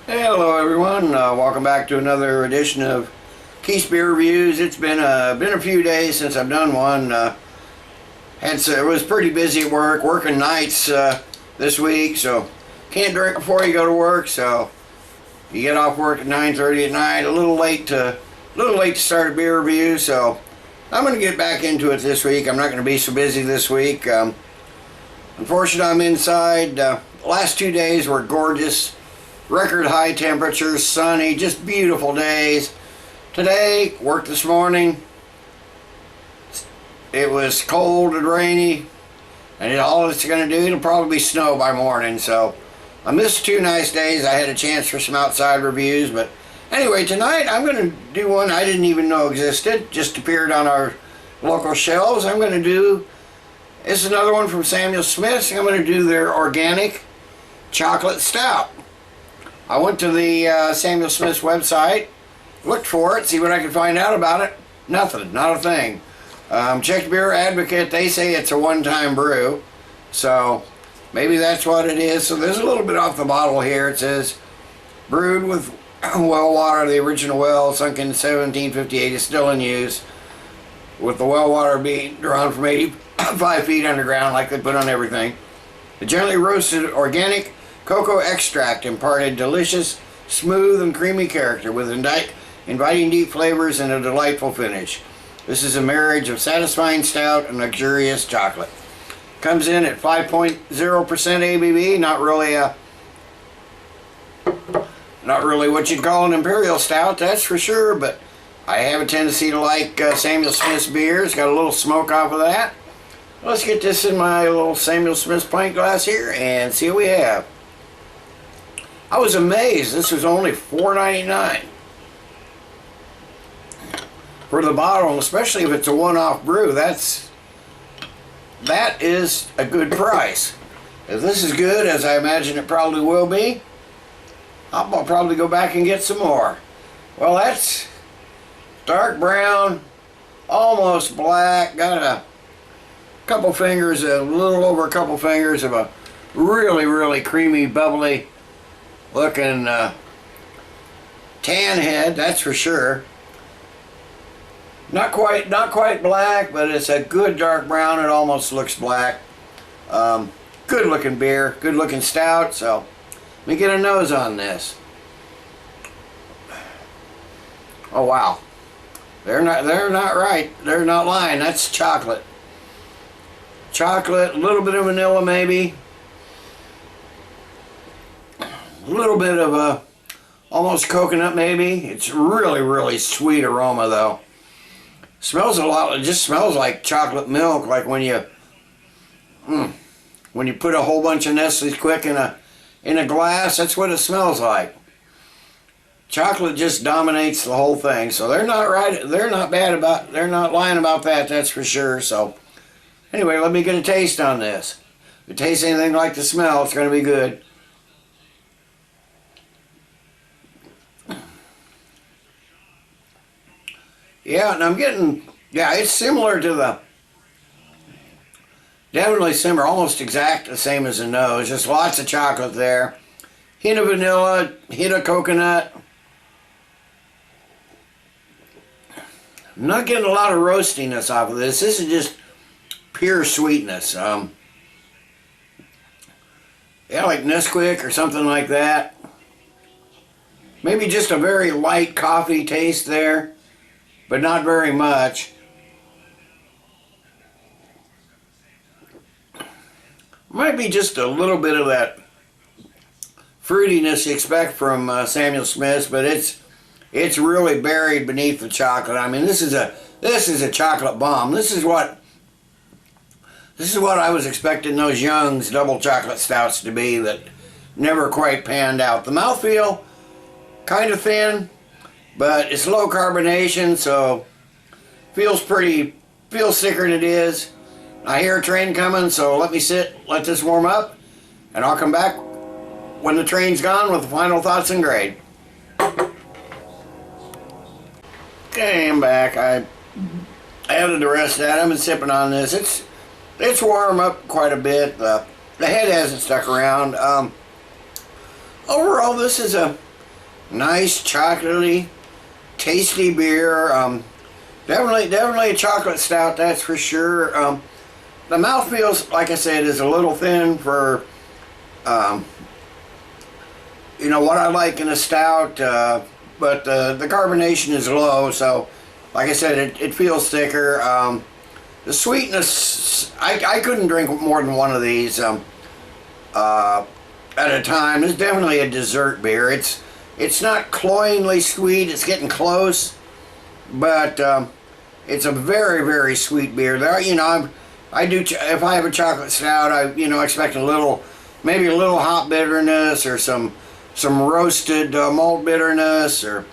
Hey, hello everyone. Welcome back to another edition of Keith's Beer Reviews. It's been a few days since I've done one. It was pretty busy at work, working nights this week, so can't drink before you go to work. So you get off work at 9:30 at night. A little late to start a beer review. So I'm going to get back into it this week. I'm not going to be so busy this week. Unfortunately, I'm inside. The last 2 days were gorgeous. Record high temperatures, sunny, just beautiful days. Today, worked this morning. It was cold and rainy, and all it's going to do, it'll probably snow by morning. So I missed 2 nice days. I had a chance for some outside reviews, but anyway, tonight I'm going to do one I didn't even know existed. Just appeared on our local shelves. It's another one from Samuel Smith's. I'm going to do their organic chocolate stout. I went to the Samuel Smith's website, looked for it, see what I could find out about it. Nothing, not a thing. Checked Beer Advocate, they say it's a one-time brew, so maybe that's what it is. So there's a little bit off the bottle here. It says, brewed with well water, the original well, sunk in 1758, is still in use, with the well water being drawn from 85 feet underground like they put on everything. The gently roasted organic cocoa extract imparted delicious, smooth and creamy character with inviting deep flavors and a delightful finish. This is a marriage of satisfying stout and luxurious chocolate. Comes in at 5.0% ABV, not really what you'd call an imperial stout, that's for sure, but I have a tendency to like Samuel Smith's beers. Got a little smoke off of that. Let's get this in my little Samuel Smith's pint glass here and see what we have. I was amazed. This was only $4.99 for the bottle, especially if it's a one-off brew. That is a good price. If this is good, as I imagine it probably will be, I'll probably go back and get some more. Well, that's dark brown, almost black. Got a couple fingers, a little over a couple fingers of a really, really creamy, bubbly looking tan head, that's for sure. Not quite black, but it's a good dark brown. It almost looks black. Good looking beer, good looking stout. So let me get a nose on this. Oh wow, they're not right. They're not lying. That's chocolate. Chocolate, a little bit of vanilla maybe. A little bit of almost coconut maybe. It's really, really sweet aroma though. Smells a lot. It just smells like chocolate milk, like when you put a whole bunch of Nestle's Quick in a glass. That's what it smells like. Chocolate just dominates the whole thing. So they're not right. They're not lying about that. That's for sure. So anyway, let me get a taste on this. If it tastes anything like the smell, it's going to be good. Yeah, and I'm getting, it's similar to definitely similar, almost exact the same as the nose, just lots of chocolate there. Hint of vanilla, hint of coconut. I'm not getting a lot of roastiness off of this. This is just pure sweetness. Yeah, like Nesquik or something like that. Maybe just a very light coffee taste there, but not very much. Might be just a little bit of that fruitiness you expect from Samuel Smith's, but it's really buried beneath the chocolate. I mean, this is a chocolate bomb. This is what I was expecting those Young's double chocolate stouts to be that never quite panned out. The mouthfeel, kind of thin, but it's low carbonation, so feels thicker than it is. I hear a train coming, so let this warm up, and I'll come back when the train's gone with the final thoughts and grade. Okay, I'm back. I added the rest of that. I've been sipping on this. It's warm up quite a bit. The head hasn't stuck around. Overall, this is a Nice, chocolatey, tasty beer. Definitely a chocolate stout, that's for sure. The mouthfeel, like I said, is a little thin for, you know, what I like in a stout, but the carbonation is low, so, like I said, it feels thicker. The sweetness, I couldn't drink more than one of these at a time. It's definitely a dessert beer. It's not cloyingly sweet, it's getting close, but it's a very, very sweet beer. There, you know, if I have a chocolate stout, I, you know, expect a little, maybe a little hop bitterness or some roasted malt bitterness, or,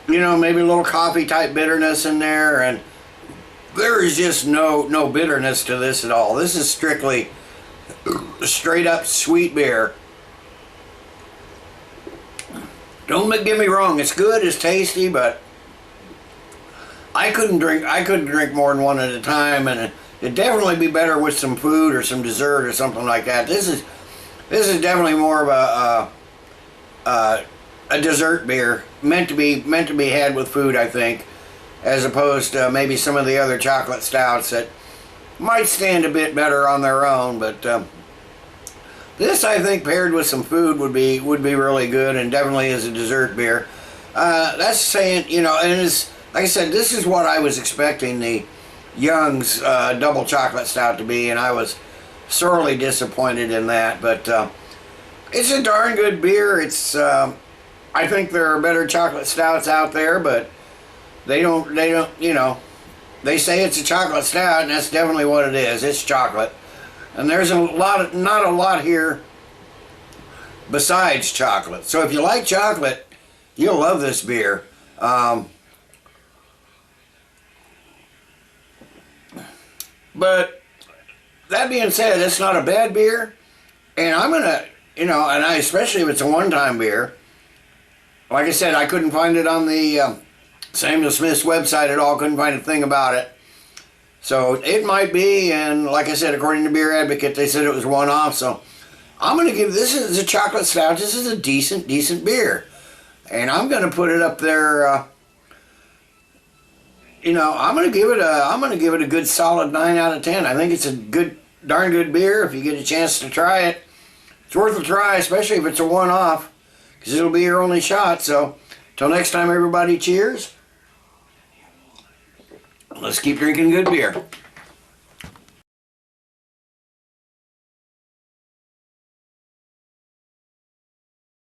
you know, maybe a little coffee type bitterness in there, and there is just no bitterness to this at all. This is strictly straight up sweet beer. Don't get me wrong, it's good, it's tasty, but I couldn't drink more than one at a time, and it'd definitely be better with some food or some dessert or something like that. This is definitely more of a dessert beer, meant to be had with food, I think, as opposed to maybe some of the other chocolate stouts that might stand a bit better on their own. But this, I think, paired with some food would be really good, and definitely is a dessert beer. That's saying, you know, and it's, like I said, this is what I was expecting the Young's double chocolate stout to be, and I was sorely disappointed in that. But it's a darn good beer. It's I think there are better chocolate stouts out there, but they don't, you know, they say it's a chocolate stout, and that's definitely what it is. It's chocolate. And there's not a lot here besides chocolate. So if you like chocolate, you'll love this beer. But that being said, it's not a bad beer, and I'm gonna, you know, and especially if it's a one-time beer. Like I said, I couldn't find it on the Samuel Smith's website at all. Couldn't find a thing about it. So it might be, and like I said, according to Beer Advocate, they said it was one-off. So I'm gonna give this is a chocolate stout. This is a decent beer, and I'm gonna put it up there. You know, I'm gonna give it a good solid 9 out of 10. I think it's a darn good beer. If you get a chance to try it, it's worth a try, especially if it's a one-off, because it'll be your only shot. So, till next time, everybody, cheers. Let's keep drinking good beer.